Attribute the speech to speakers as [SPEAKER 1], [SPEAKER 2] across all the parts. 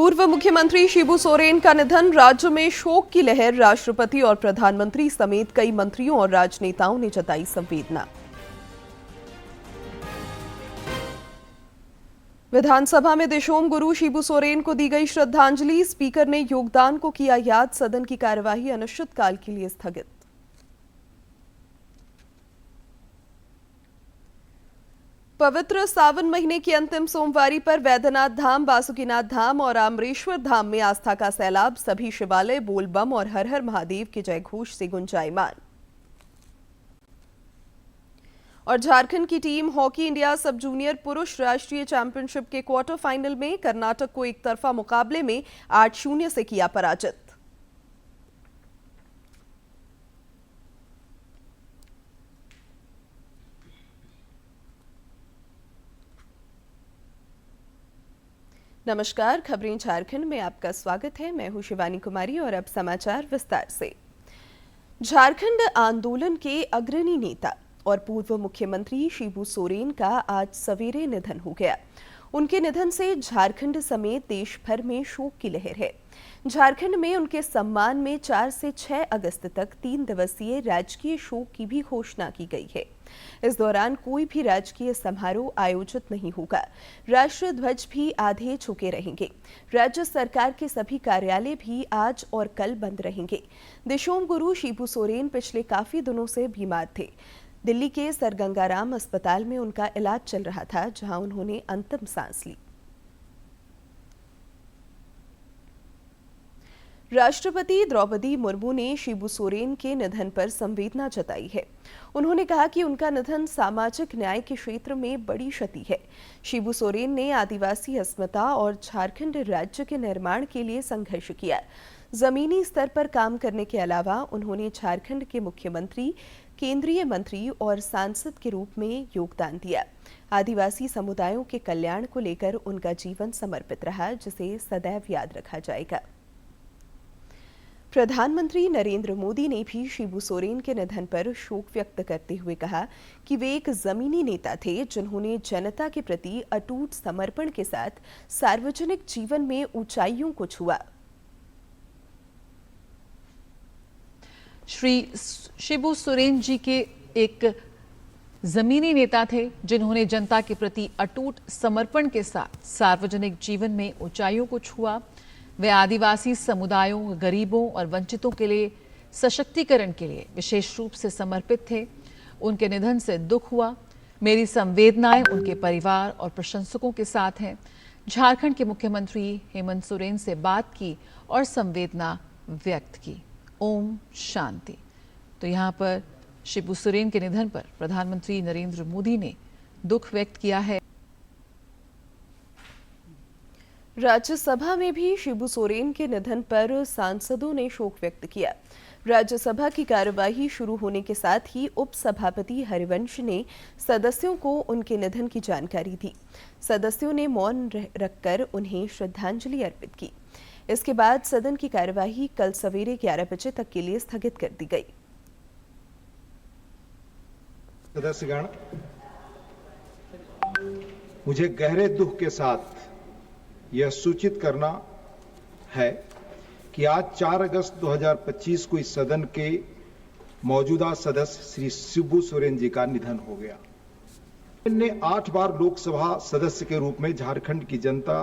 [SPEAKER 1] पूर्व मुख्यमंत्री शिबू सोरेन का निधन, राज्य में शोक की लहर। राष्ट्रपति और प्रधानमंत्री समेत कई मंत्रियों और राजनेताओं ने जताई संवेदना। विधानसभा में दिशोम गुरु शिबू सोरेन को दी गई श्रद्धांजलि। स्पीकर ने योगदान को किया याद। सदन की कार्यवाही अनिश्चितकाल के लिए स्थगित। पवित्र सावन महीने की अंतिम सोमवारी पर वैद्यनाथ धाम, बासुकीनाथ धाम और आम्रेश्वर धाम में आस्था का सैलाब। सभी शिवालय बोल बम और हर हर महादेव के जयघोष से गुंजायमान। और झारखंड की टीम हॉकी इंडिया सब जूनियर पुरुष राष्ट्रीय चैंपियनशिप के क्वार्टर फाइनल में कर्नाटक को एक तरफा मुकाबले में 8-0 से किया पराजित। नमस्कार, खबरें झारखंड में आपका स्वागत है। मैं हूं शिवानी कुमारी और अब समाचार विस्तार से। झारखंड आंदोलन के अग्रणी नेता और पूर्व मुख्यमंत्री शिबू सोरेन का आज सवेरे निधन हो गया। उनके निधन से झारखंड समेत देश भर में शोक की लहर है। झारखंड में उनके सम्मान में 4 से 6 अगस्त तक 3 दिवसीय राजकीय शोक की भी घोषणा की गई है। इस दौरान कोई भी राजकीय समारोह आयोजित नहीं होगा। राष्ट्रीय ध्वज भी आधे झुके रहेंगे। राज्य सरकार के सभी कार्यालय भी आज और कल बंद रहेंगे। दिशोम गुरु शिबू सोरेन पिछले काफी दिनों से बीमार थे। दिल्ली के सर गंगाराम अस्पताल में उनका इलाज चल रहा था, जहां उन्होंने अंतिम सांस ली। राष्ट्रपति द्रौपदी मुर्मू ने शिबू सोरेन के निधन पर संवेदना जताई है। उन्होंने कहा कि उनका निधन सामाजिक न्याय के क्षेत्र में बड़ी क्षति है। शिबू सोरेन ने आदिवासी अस्मिता और झारखंड राज्य के निर्माण के लिए संघर्ष किया। जमीनी स्तर पर काम करने के अलावा उन्होंने झारखंड के मुख्यमंत्री, केंद्रीय मंत्री और सांसद के रूप में योगदान दिया। आदिवासी समुदायों के कल्याण को लेकर उनका जीवन समर्पित रहा, जिसे सदैव याद रखा जाएगा। प्रधानमंत्री नरेंद्र मोदी ने भी शिबू सोरेन के निधन पर शोक व्यक्त करते हुए कहा कि वे एक जमीनी नेता थे, जिन्होंने जनता के प्रति अटूट समर्पण के साथ सार्वजनिक जीवन में ऊंचाइयों को छुआ।
[SPEAKER 2] श्री शिबू सोरेन जी के एक जमीनी नेता थे, जिन्होंने जनता के प्रति अटूट समर्पण के साथ सार्वजनिक जीवन में ऊंचाइयों को छुआ। वे आदिवासी समुदायों, गरीबों और वंचितों के लिए सशक्तिकरण के लिए विशेष रूप से समर्पित थे। उनके निधन से दुख हुआ। मेरी संवेदनाएं उनके परिवार और प्रशंसकों के साथ हैं। झारखंड के मुख्यमंत्री हेमंत सोरेन से बात की और संवेदना व्यक्त की। ओम शांति। तो यहाँ पर शिबू सोरेन के निधन पर प्रधानमंत्री नरेंद्र मोदी ने दुख व्यक्त किया है।
[SPEAKER 1] राज्यसभा में भी शिबू सोरेन के निधन पर सांसदों ने शोक व्यक्त किया। राज्यसभा की कार्यवाही शुरू होने के साथ ही उपसभापति हरिवंश ने सदस्यों को उनके निधन की जानकारी दी। सदस्यों ने मौन रखकर उन्हें श्रद्धांजलि अर्पित की। इसके बाद सदन की कार्यवाही कल सवेरे 11 बजे तक के लिए स्थगित कर दी गई।
[SPEAKER 3] सदस्यगण, मुझे गहरे दुख के साथ यह सूचित करना है कि आज 4 अगस्त 2025 को इस सदन के मौजूदा सदस्य श्री शिबू सोरेन जी का निधन हो गया। इन्होंने 8 बार लोकसभा सदस्य के रूप में झारखंड की जनता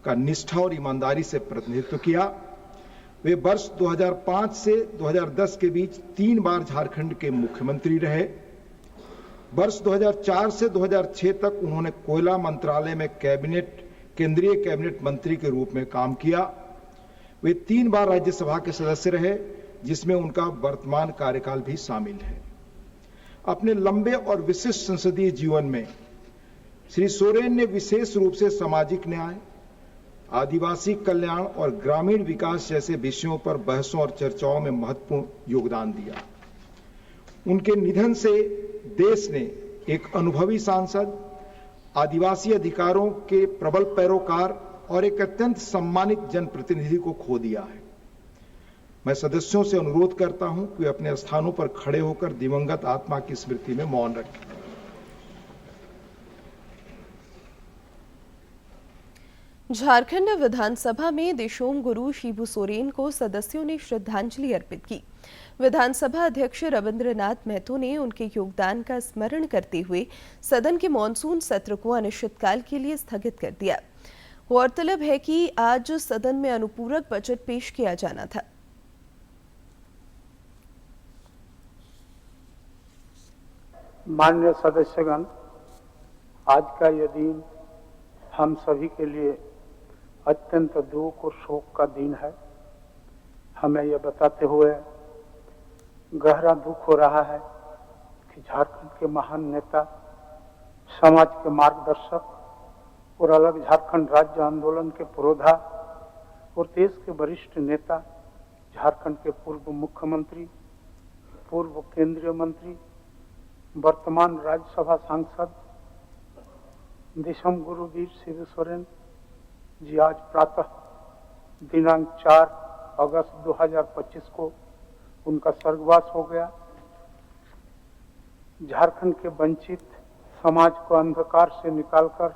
[SPEAKER 3] का निष्ठा और ईमानदारी से प्रतिनिधित्व किया। वे वर्ष 2005 से 2010 के बीच 3 बार झारखंड के मुख्यमंत्री रहे। वर्ष 2004 से 2006 तक उन्होंने कोयला मंत्रालय में केंद्रीय कैबिनेट मंत्री के रूप में काम किया। वे 3 बार राज्यसभा के सदस्य रहे, जिसमें उनका वर्तमान कार्यकाल भी शामिल है। अपने लंबे और विशिष्ट संसदीय जीवन में श्री सोरेन ने विशेष रूप से सामाजिक न्याय, आदिवासी कल्याण और ग्रामीण विकास जैसे विषयों पर बहसों और चर्चाओं में महत्वपूर्ण योगदान दिया। उनके निधन से देश ने एक अनुभवी सांसद, आदिवासी अधिकारों के प्रबल पैरोकार और एक अत्यंत सम्मानित जनप्रतिनिधि को खो दिया है। मैं सदस्यों से अनुरोध करता हूं कि वे अपने स्थानों पर खड़े होकर दिवंगत आत्मा की स्मृति में मौन रखें।
[SPEAKER 1] झारखंड विधानसभा में दिशोम गुरु शिबू सोरेन को सदस्यों ने श्रद्धांजलि अर्पित की। विधानसभा अध्यक्ष रविंद्रनाथ महतो ने उनके योगदान का स्मरण करते हुए सदन के मॉनसून सत्र को अनिश्चितकाल के लिए स्थगित कर दिया। गौरतलब है कि आज सदन में अनुपूरक बजट पेश किया जाना था।
[SPEAKER 4] माननीय सदस्यगण, आज का यह दिन हम सभी के लिए अत्यंत दुख और शोक का दिन है। हमें यह बताते हुए गहरा दुख हो रहा है कि झारखंड के महान नेता, समाज के मार्गदर्शक और अलग झारखंड राज्य आंदोलन के पुरोधा और देश के वरिष्ठ नेता, झारखंड के पूर्व मुख्यमंत्री, पूर्व केंद्रीय मंत्री, वर्तमान राज्यसभा सांसद दिशोम गुरु वीर शिबू सोरेन जी आज प्रातः दिनांक 4 अगस्त 2025 को उनका स्वर्गवास हो गया। झारखंड के वंचित समाज को अंधकार से निकालकर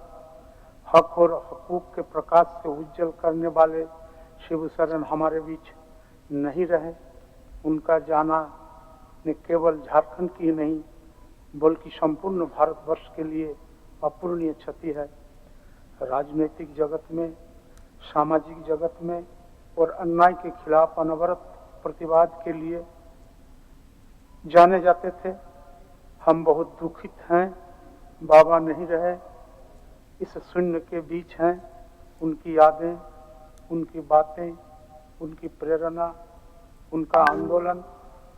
[SPEAKER 4] हक और हकूक के प्रकाश से उज्जवल करने वाले शिबू सोरेन हमारे बीच नहीं रहे। उनका जाना न केवल झारखंड की नहीं बल्कि संपूर्ण भारतवर्ष के लिए अपूरणीय क्षति है। राजनीतिक जगत में, सामाजिक जगत में और अन्याय के खिलाफ अनवरत प्रतिवाद के लिए जाने जाते थे। हम बहुत दुखित हैं, बाबा नहीं रहे, इस शून्य के बीच हैं। उनकी यादें, उनकी बातें, उनकी प्रेरणा, उनका आंदोलन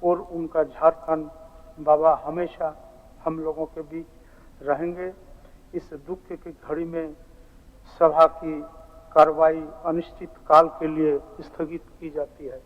[SPEAKER 4] और उनका झारखंड बाबा हमेशा हम लोगों के बीच रहेंगे। इस दुख की घड़ी में सभा की कार्रवाई अनिश्चित काल के लिए स्थगित की जाती है।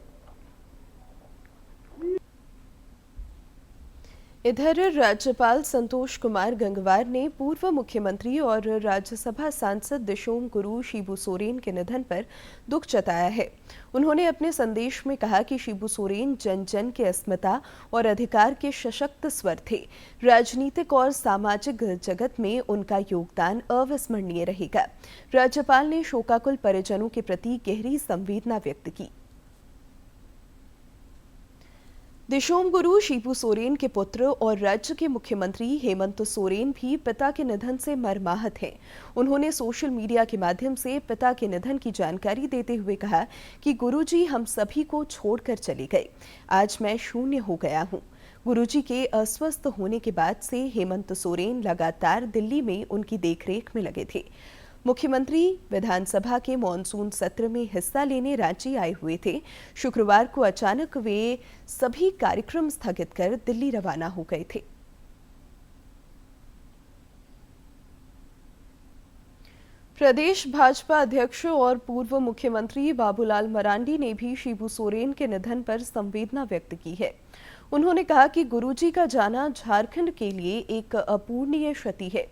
[SPEAKER 1] इधर राज्यपाल संतोष कुमार गंगवार ने पूर्व मुख्यमंत्री और राज्यसभा सांसद दिशोम गुरु शिबू सोरेन के निधन पर दुख जताया है। उन्होंने अपने संदेश में कहा कि शिबू सोरेन जन जन के अस्मिता और अधिकार के सशक्त स्वर थे। राजनीतिक और सामाजिक जगत में उनका योगदान अविस्मरणीय रहेगा। राज्यपाल ने शोकाकुल परिजनों के प्रति गहरी संवेदना व्यक्त की। दिशोम गुरु शिबू सोरेन के पुत्र और राज्य के मुख्यमंत्री हेमंत सोरेन भी पिता के निधन से मर्माहत हैं। उन्होंने सोशल मीडिया के माध्यम से पिता के निधन की जानकारी देते हुए कहा कि गुरुजी हम सभी को छोड़कर चले गए। आज मैं शून्य हो गया हूं। गुरुजी के अस्वस्थ होने के बाद से हेमंत सोरेन लगातार दिल्ली में उनकी देखरेख में लगे थे। मुख्यमंत्री विधानसभा के मॉनसून सत्र में हिस्सा लेने रांची आए हुए थे। शुक्रवार को अचानक वे सभी कार्यक्रम स्थगित कर दिल्ली रवाना हो गए थे। प्रदेश भाजपा अध्यक्ष और पूर्व मुख्यमंत्री बाबूलाल मरांडी ने भी शिबू सोरेन के निधन पर संवेदना व्यक्त की है। उन्होंने कहा कि गुरुजी का जाना झारखंड के लिए एक अपूरणीय क्षति है।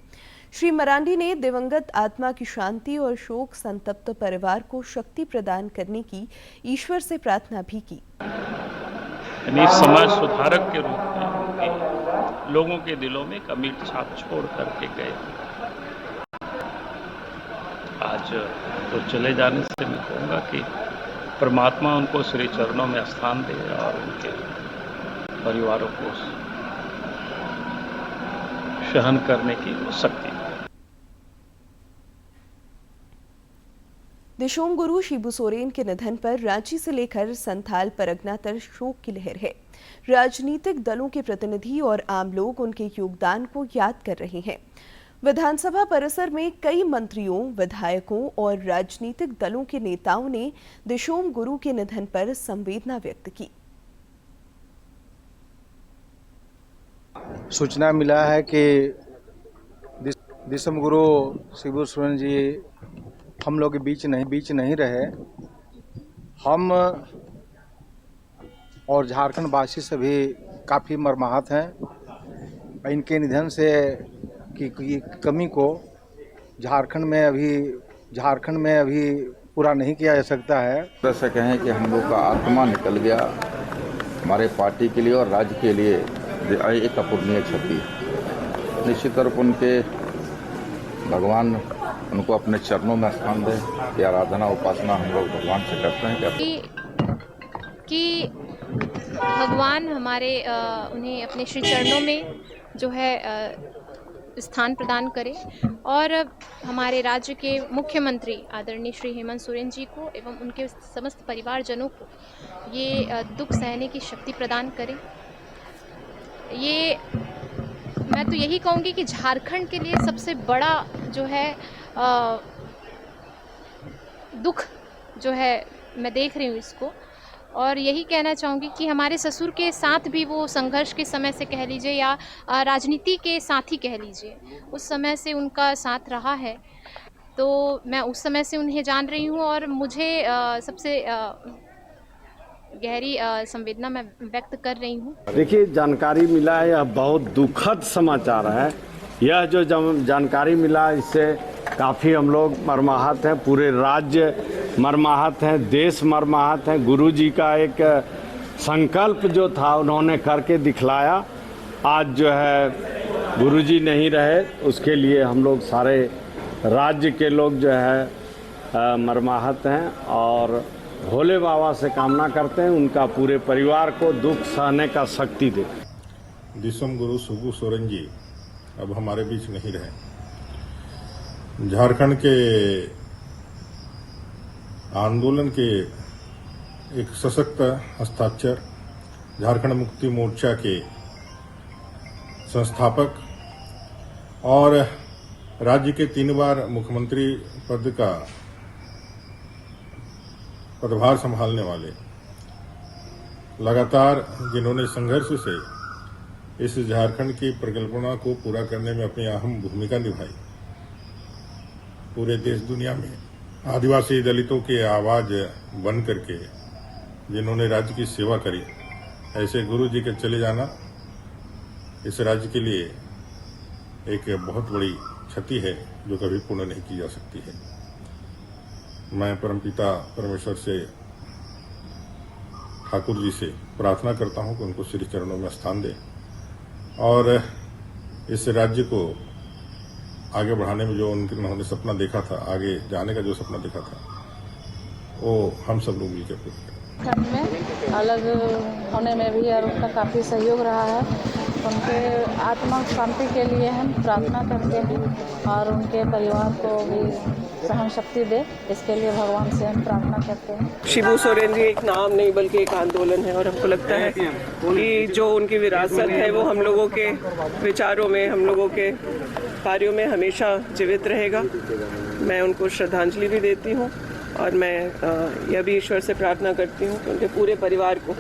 [SPEAKER 1] श्री मरांडी ने दिवंगत आत्मा की शांति और शोक संतप्त परिवार को शक्ति प्रदान करने की ईश्वर से प्रार्थना भी की।
[SPEAKER 5] समाज सुधारक के रूप में लोगों के दिलों में एक अमिट छाप छोड़ करके गए। आज तो चले जाने से मैं कहूँगा कि परमात्मा उनको श्री चरणों में स्थान दे और उनके परिवारों को सहन करने की शक्ति।
[SPEAKER 1] दिशोम गुरु शिबू सोरेन के निधन पर रांची से लेकर संथाल परगना तक शोक की लहर है। राजनीतिक दलों के प्रतिनिधि और आम लोग उनके योगदान को याद कर रहे हैं। विधानसभा परिसर में कई मंत्रियों, विधायकों और राजनीतिक दलों के नेताओं ने दिशोम गुरु के निधन पर संवेदना व्यक्त की।
[SPEAKER 6] सूचना मिला है कि दिशोम गुरु शिबू सोरेन जी हम लोग के बीच नहीं रहे। हम और झारखंड वासी सभी काफ़ी मर्माहत हैं। इनके निधन से की कमी को झारखंड में अभी पूरा नहीं किया जा सकता है।
[SPEAKER 7] ऐसा कहें कि हम लोग का आत्मा निकल गया, हमारे पार्टी के लिए और राज्य के लिए एक अपूरणीय क्षति। निश्चित तौर पर उनके भगवान उनको अपने चरणों में स्थान दें। ये आराधना उपासना हम लोग भगवान से करते हैं
[SPEAKER 8] कि भगवान हमारे उन्हें अपने श्री चरणों में जो है स्थान प्रदान करें और हमारे राज्य के मुख्यमंत्री आदरणीय श्री हेमंत सोरेन जी को एवं उनके समस्त परिवारजनों को ये दुख सहने की शक्ति प्रदान करें। ये मैं तो यही कहूँगी कि झारखंड के लिए सबसे बड़ा जो है दुख जो है मैं देख रही हूँ इसको, और यही कहना चाहूँगी कि हमारे ससुर के साथ भी वो संघर्ष के समय से कह लीजिए या राजनीति के साथ ही कह लीजिए, उस समय से उनका साथ रहा है, तो मैं उस समय से उन्हें जान रही हूँ और मुझे सबसे गहरी संवेदना मैं व्यक्त कर रही हूँ।
[SPEAKER 9] देखिए, जानकारी मिला है, यह बहुत दुखद समाचार है। यह जो जानकारी मिला इससे काफ़ी हम लोग मर्माहत हैं, पूरे राज्य मर्माहत हैं, देश मर्माहत हैं। गुरुजी का एक संकल्प जो था उन्होंने करके दिखलाया, आज जो है गुरुजी नहीं रहे, उसके लिए हम लोग सारे राज्य के लोग जो है मर्माहत हैं और भोले बाबा से कामना करते हैं उनका पूरे परिवार को दुख सहने का शक्ति दे।
[SPEAKER 10] दिसम गुरु शिबू सोरेन जी अब हमारे बीच नहीं रहे। झारखंड के आंदोलन के एक सशक्त हस्ताक्षर, झारखंड मुक्ति मोर्चा के संस्थापक और राज्य के 3 बार मुख्यमंत्री पद का पदभार संभालने वाले, लगातार जिन्होंने संघर्ष से इस झारखंड की परिकल्पना को पूरा करने में अपनी अहम भूमिका निभाई, पूरे देश दुनिया में आदिवासी दलितों की आवाज बन करके जिन्होंने राज्य की सेवा करी, ऐसे गुरु जी के चले जाना इस राज्य के लिए एक बहुत बड़ी क्षति है जो कभी पूर्ण नहीं की जा सकती है। मैं परमपिता परमेश्वर से, ठाकुर जी से प्रार्थना करता हूं कि उनको श्री चरणों में स्थान दे और इस राज्य को आगे बढ़ाने में जो उन्होंने सपना देखा था, आगे जाने का जो सपना देखा था, वो हम सब लोग मिलकर पूरा करें।
[SPEAKER 11] में अलग होने में भी और उनका काफ़ी सहयोग रहा है। उनके आत्मा शांति के लिए हम प्रार्थना करते हैं और उनके परिवार को भी सहन शक्ति दे, इसके लिए भगवान से हम प्रार्थना करते हैं।
[SPEAKER 12] शिबू सोरेन जी एक नाम नहीं बल्कि एक आंदोलन है और हमको लगता है कि जो उनकी विरासत है वो हम लोगों के विचारों में, हम लोगों के कार्यों में हमेशा जीवित रहेगा। मैं उनको श्रद्धांजलि भी देती हूँ और मैं यह भी ईश्वर से प्रार्थना करती हूँ कि उनके पूरे परिवार को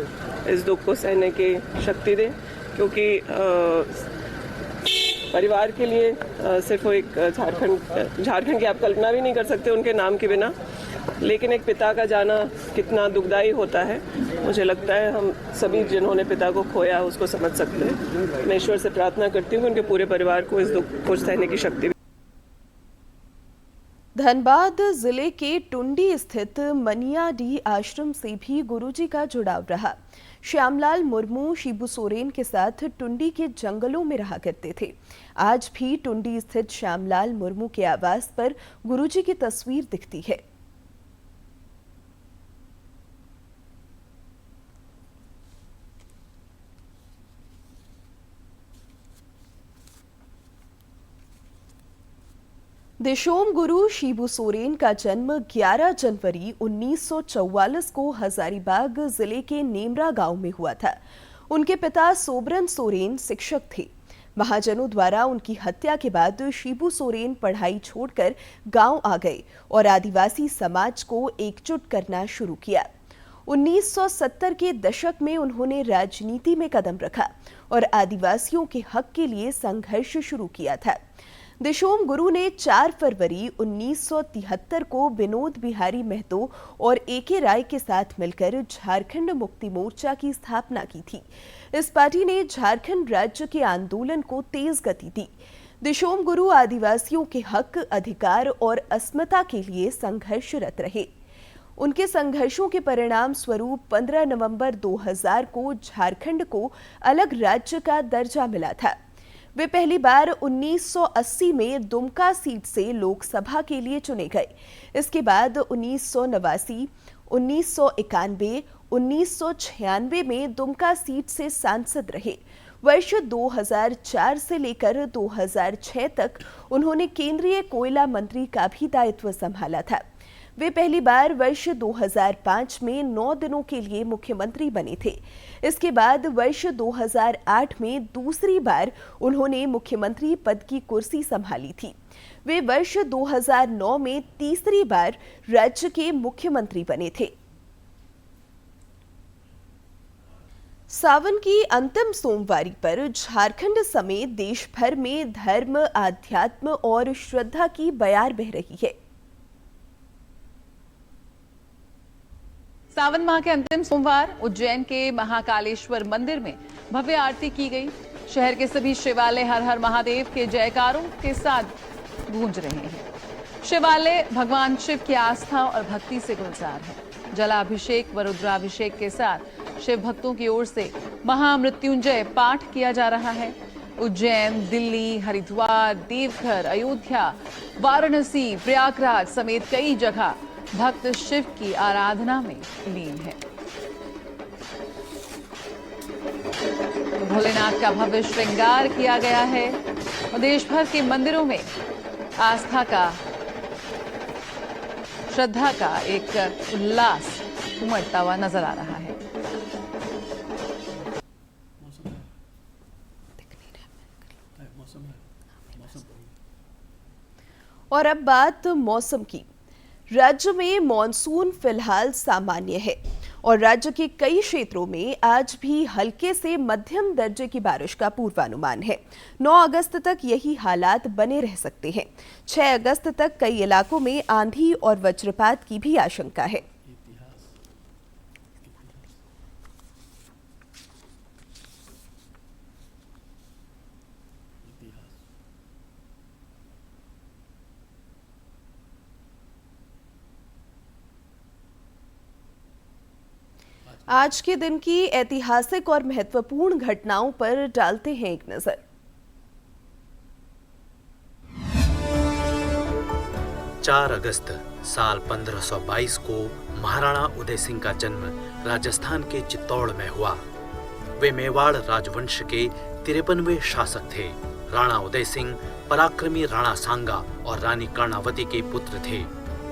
[SPEAKER 12] इस दुख को सहने की शक्ति दे, क्योंकि परिवार के लिए सिर्फ वो एक झारखंड की आप कल्पना भी नहीं कर सकते उनके नाम के बिना, लेकिन एक पिता का जाना कितना दुखदायी होता है, मुझे लगता है हम सभी जिन्होंने पिता को खोया उसको समझ सकते हैं। मैं ईश्वर से प्रार्थना करती हूँ कि उनके पूरे परिवार को इस दुख को सहने की शक्ति।
[SPEAKER 1] धनबाद जिले के टुंडी स्थित मनियाडी आश्रम से भी गुरुजी का जुड़ाव रहा। श्यामलाल मुर्मू शिबू सोरेन के साथ टुंडी के जंगलों में रहा करते थे। आज भी टुंडी स्थित श्यामलाल मुर्मू के आवास पर गुरुजी की तस्वीर दिखती है। देशोम गुरु शिबू सोरेन का जन्म 11 जनवरी 1944 को हजारीबाग जिले के नेमरा गांव में हुआ था। उनके पिता सोबरन सोरेन शिक्षक थे। महाजनों द्वारा उनकी हत्या के बाद शिबू सोरेन पढ़ाई छोड़कर गांव आ गए और आदिवासी समाज को एकजुट करना शुरू किया। 1970 के दशक में उन्होंने राजनीति में कदम रखा और आदिवासियों के हक के लिए संघर्ष शुरू किया था। देशोम गुरु ने 4 फरवरी 1973 को विनोद बिहारी महतो और एके राय के साथ मिलकर झारखंड मुक्ति मोर्चा की स्थापना की थी। इस पार्टी ने झारखंड राज्य के आंदोलन को तेज गति दी। देशोम गुरु आदिवासियों के हक, अधिकार और अस्मिता के लिए संघर्षरत रहे। उनके संघर्षों के परिणाम स्वरूप 15 नवंबर 2000 को झारखंड को अलग राज्य का दर्जा मिला था। वे पहली बार 1980 में दुमका सीट से लोकसभा के लिए चुने गए। इसके बाद 1989, 1991, 1996 में दुमका सीट से सांसद रहे। वर्ष 2004 से लेकर 2006 तक उन्होंने केंद्रीय कोयला मंत्री का भी दायित्व संभाला था। वे पहली बार वर्ष 2005 में 9 दिनों के लिए मुख्यमंत्री बने थे। इसके बाद वर्ष 2008 में दूसरी बार उन्होंने मुख्यमंत्री पद की कुर्सी संभाली थी। वे वर्ष 2009 में तीसरी बार राज्य के मुख्यमंत्री बने थे। सावन की अंतिम सोमवारी पर झारखंड समेत देश भर में धर्म, आध्यात्म और श्रद्धा की बयार बह रही है।
[SPEAKER 2] सावन माह के अंतिम सोमवार उज्जैन के महाकालेश्वर मंदिर में भव्य आरती की गई। शहर के सभी शिवालय हर हर महादेव के जयकारों के साथ गूंज रहे हैं। शिवालय भगवान शिव की आस्था और भक्ति से गुलजार है। जलाभिषेक व रुद्राभिषेक के साथ शिव भक्तों की ओर से महामृत्युंजय पाठ किया जा रहा है। उज्जैन, दिल्ली, हरिद्वार, देवघर, अयोध्या, वाराणसी, प्रयागराज समेत कई जगह भक्त शिव की आराधना में लीन है। भोलेनाथ का भव्य श्रृंगार किया गया है और देश भर के मंदिरों में आस्था का, श्रद्धा का एक उल्लास उमड़ता हुआ नजर आ रहा है।
[SPEAKER 1] और अब बात मौसम की। राज्य में मॉनसून फिलहाल सामान्य है और राज्य के कई क्षेत्रों में आज भी हल्के से मध्यम दर्जे की बारिश का पूर्वानुमान है। 9 अगस्त तक यही हालात बने रह सकते हैं। 6 अगस्त तक कई इलाकों में आंधी और वज्रपात की भी आशंका है। आज के दिन की ऐतिहासिक और महत्वपूर्ण घटनाओं पर डालते हैं एक नजर।
[SPEAKER 13] चार अगस्त साल 1522 को महाराणा उदय सिंह का जन्म राजस्थान के चित्तौड़ में हुआ। वे मेवाड़ राजवंश के 53वें शासक थे। राणा उदय सिंह पराक्रमी राणा सांगा और रानी कर्णावती के पुत्र थे।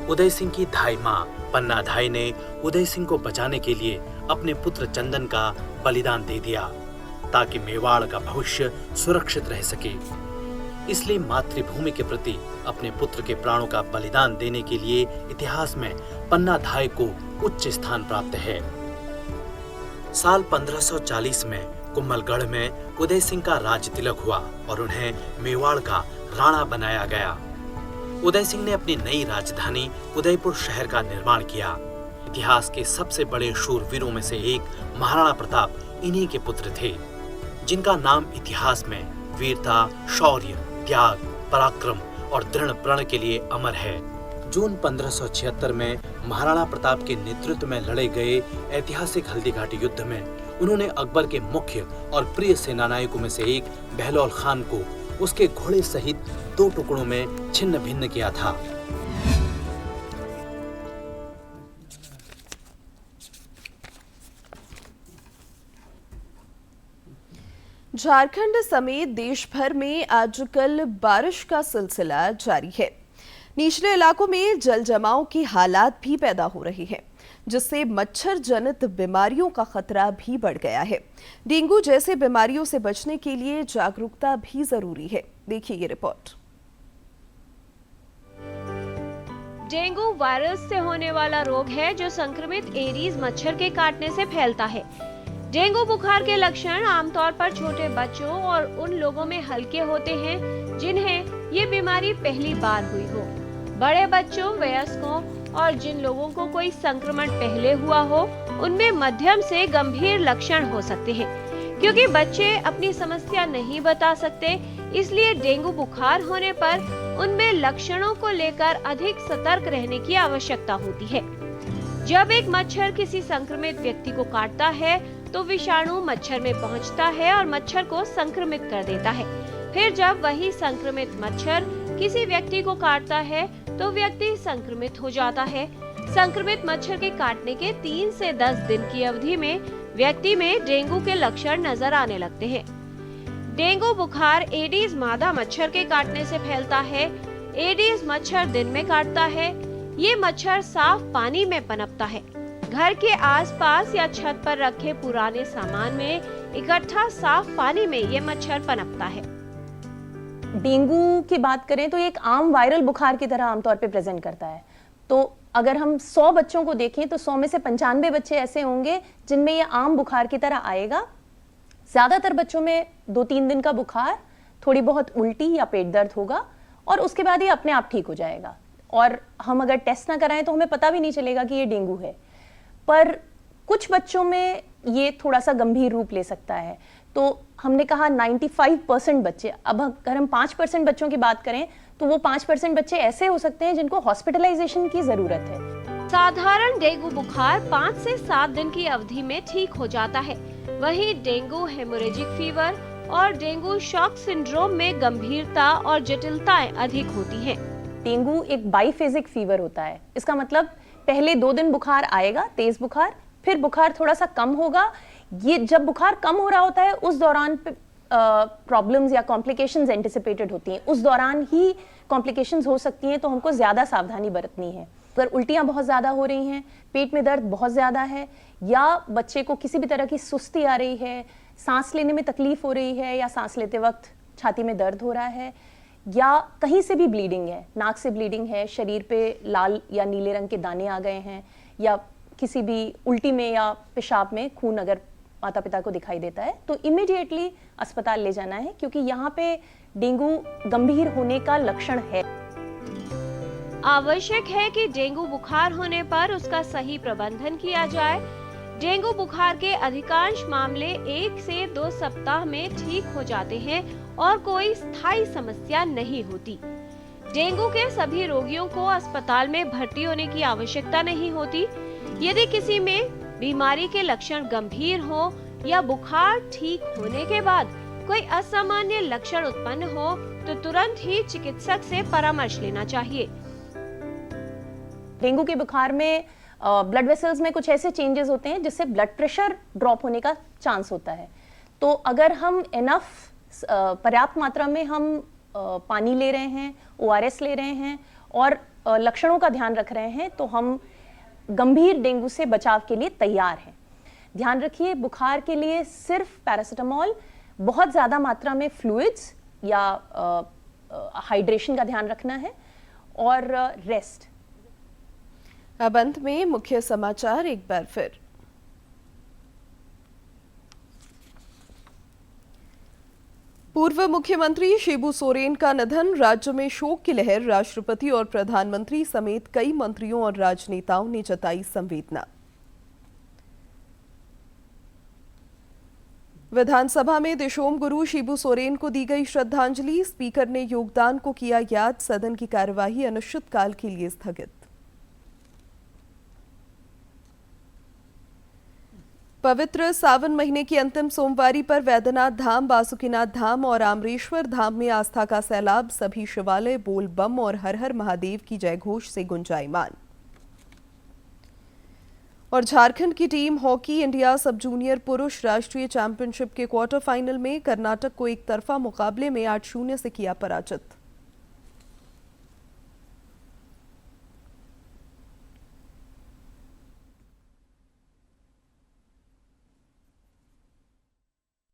[SPEAKER 13] उदय सिंह की धाई मां पन्ना धाई ने उदय सिंह को बचाने के लिए अपने पुत्र चंदन का बलिदान दे दिया ताकि मेवाड़ का भविष्य सुरक्षित रह सके। इसलिए मातृभूमि के प्रति अपने पुत्र के प्राणों का बलिदान देने के लिए इतिहास में पन्ना धाई को उच्च स्थान प्राप्त है। साल 1540 में कुम्भलगढ़ में उदय सिंह का राज तिलक हुआ और उन्हें मेवाड़ का राणा बनाया गया। उदय सिंह ने अपनी नई राजधानी उदयपुर शहर का निर्माण किया। इतिहास के सबसे बड़े शूरवीरों में से एक महाराणा प्रताप इन्हीं के पुत्र थे, जिनका नाम इतिहास में वीरता, शौर्य, त्याग, पराक्रम और दृढ़ प्रण के लिए अमर है। जून 1576 में महाराणा प्रताप के नेतृत्व में लड़े गए ऐतिहासिक हल्दीघाटी युद्ध में उन्होंने अकबर के मुख्य और प्रिय सेनानायकों में से एक बहलोल खान को उसके घोड़े सहित 2 टुकड़ों में छिन्न भिन्न किया था।
[SPEAKER 1] झारखंड समेत देश भर में आजकल बारिश का सिलसिला जारी है। निचले इलाकों में जल जमाव के हालात भी पैदा हो रहे हैं, जिससे मच्छर जनित बीमारियों का खतरा भी बढ़ गया है। डेंगू जैसे बीमारियों से बचने के लिए जागरूकता भी जरूरी है। देखिए ये रिपोर्ट।
[SPEAKER 14] डेंगू वायरस से होने वाला रोग है जो संक्रमित एरीज मच्छर के काटने से फैलता है। डेंगू बुखार के लक्षण आमतौर पर छोटे बच्चों और उन लोगों में हल्के होते हैं जिन्हें ये बीमारी पहली बार हुई हो। बड़े बच्चों, वयस्कों और जिन लोगों को कोई संक्रमण पहले हुआ हो, उनमें मध्यम से गंभीर लक्षण हो सकते हैं। क्योंकि बच्चे अपनी समस्या नहीं बता सकते, इसलिए डेंगू बुखार होने पर उनमें लक्षणों को लेकर अधिक सतर्क रहने की आवश्यकता होती है। जब एक मच्छर किसी संक्रमित व्यक्ति को काटता है तो विषाणु मच्छर में पहुंचता है और मच्छर को संक्रमित कर देता है। फिर जब वही संक्रमित मच्छर किसी व्यक्ति को काटता है तो व्यक्ति संक्रमित हो जाता है। संक्रमित मच्छर के काटने के 3 से 10 दिन की अवधि में व्यक्ति में डेंगू के लक्षण नजर आने लगते हैं। डेंगू बुखार एडीज मादा मच्छर के काटने से फैलता है। एडीज मच्छर दिन में काटता है। ये मच्छर साफ पानी में पनपता है। घर के आसपास या छत पर रखे पुराने सामान में इकट्ठा साफ पानी में ये मच्छर पनपता है।
[SPEAKER 15] डेंगू की बात करें तो एक आम वायरल बुखार की तरह आमतौर पे प्रेजेंट करता है। तो अगर हम 100 बच्चों को देखें तो 100 में से 95 बच्चे ऐसे होंगे जिनमें ये आम बुखार की तरह आएगा। ज्यादातर बच्चों में 2-3 दिन का बुखार, थोड़ी बहुत उल्टी या पेट दर्द होगा और उसके बाद ये अपने आप ठीक हो जाएगा और हम अगर टेस्ट ना कराएं तो हमें पता भी नहीं चलेगा कि ये डेंगू है। पर कुछ बच्चों में ये थोड़ा सा गंभीर रूप ले सकता है। तो हमने कहा 95% बच्चे, अब अगर हम 5% बच्चों की बात करें तो वो 5% बच्चे ऐसे हो सकते हैं जिनको हॉस्पिटलाइजेशन की जरूरत है।
[SPEAKER 14] साधारण डेंगू बुखार 5 से 7 दिन की अवधि में ठीक हो जाता है। वहीं डेंगू हेमोरेजिक फीवर और डेंगू शॉक सिंड्रोम में गंभीरता और जटिलताएं अधिक होती हैं।
[SPEAKER 15] डेंगू एक बाईफेजिक फीवर होता है। इसका मतलब पहले 2 दिन बुखार आएगा, तेज बुखार, फिर बुखार थोड़ा सा कम होगा। ये जब बुखार कम हो रहा होता है उस दौरान प्रॉब्लम्स या कॉम्प्लिकेशंस एंटिसिपेटेड होती हैं। उस दौरान ही कॉम्प्लिकेशंस हो सकती हैं, तो हमको ज्यादा सावधानी बरतनी है। अगर उल्टियां बहुत ज्यादा हो रही हैं, पेट में दर्द बहुत ज्यादा है या बच्चे को किसी भी तरह की सुस्ती आ रही है, सांस लेने में तकलीफ हो रही है या सांस लेते वक्त छाती में दर्द हो रहा है या कहीं से भी ब्लीडिंग है, नाक से ब्लीडिंग है, शरीर पे लाल या नीले रंग के दाने आ गए हैं या किसी भी उल्टी में या पेशाब में खून अगर माता पिता को दिखाई देता है तो इमीडिएटली अस्पताल ले जाना है, क्योंकि यहाँ पे डेंगू गंभीर होने का लक्षण है।
[SPEAKER 14] आवश्यक है कि डेंगू बुखार होने पर उसका सही प्रबंधन किया जाए। डेंगू बुखार के अधिकांश मामले 1 से 2 सप्ताह में ठीक हो जाते हैं और कोई स्थायी समस्या नहीं होती। डेंगू के सभी रोगियों को अस्पताल में भर्ती होने की आवश्यकता नहीं होती। यदि किसी में बीमारी के लक्षण गंभीर हो या बुखार ठीक होने के बाद कोई असामान्य लक्षण उत्पन्न हो तो तुरंत ही चिकित्सक से परामर्श लेना चाहिए।
[SPEAKER 15] डेंगू के बुखार में ब्लड वेसल्स में कुछ ऐसे चेंजेस होते हैं जिससे ब्लड प्रेशर ड्रॉप होने का चांस होता है। तो अगर हम पर्याप्त मात्रा में हम पानी ले रहे हैं, ORS ले रहे हैं और लक्षणों का ध्यान रख रहे हैं तो हम गंभीर डेंगू से बचाव के लिए तैयार हैं। ध्यान रखिए, बुखार के लिए सिर्फ पैरासिटामोल, बहुत ज्यादा मात्रा में फ्लूइड्स या हाइड्रेशन का ध्यान रखना है और रेस्ट।
[SPEAKER 1] अब अंत में मुख्य समाचार एक बार फिर। पूर्व मुख्यमंत्री शिबू सोरेन का निधन, राज्य में शोक की लहर। राष्ट्रपति और प्रधानमंत्री समेत कई मंत्रियों और राजनेताओं ने जताई संवेदना। विधानसभा में दिशोम गुरु शिबू सोरेन को दी गई श्रद्धांजलि। स्पीकर ने योगदान को किया याद। सदन की कार्यवाही अनिश्चितकाल के लिए स्थगित। पवित्र सावन महीने की अंतिम सोमवारी पर वैद्यनाथ धाम, बासुकीनाथ धाम और आमरेश्वर धाम में आस्था का सैलाब। सभी शिवालय बोल बम और हर हर महादेव की जयघोष से गुंजायमान। और झारखंड की टीम हॉकी इंडिया सब जूनियर पुरुष राष्ट्रीय चैंपियनशिप के क्वार्टर फाइनल में कर्नाटक को एक तरफा मुकाबले में 8-0 से किया पराजित।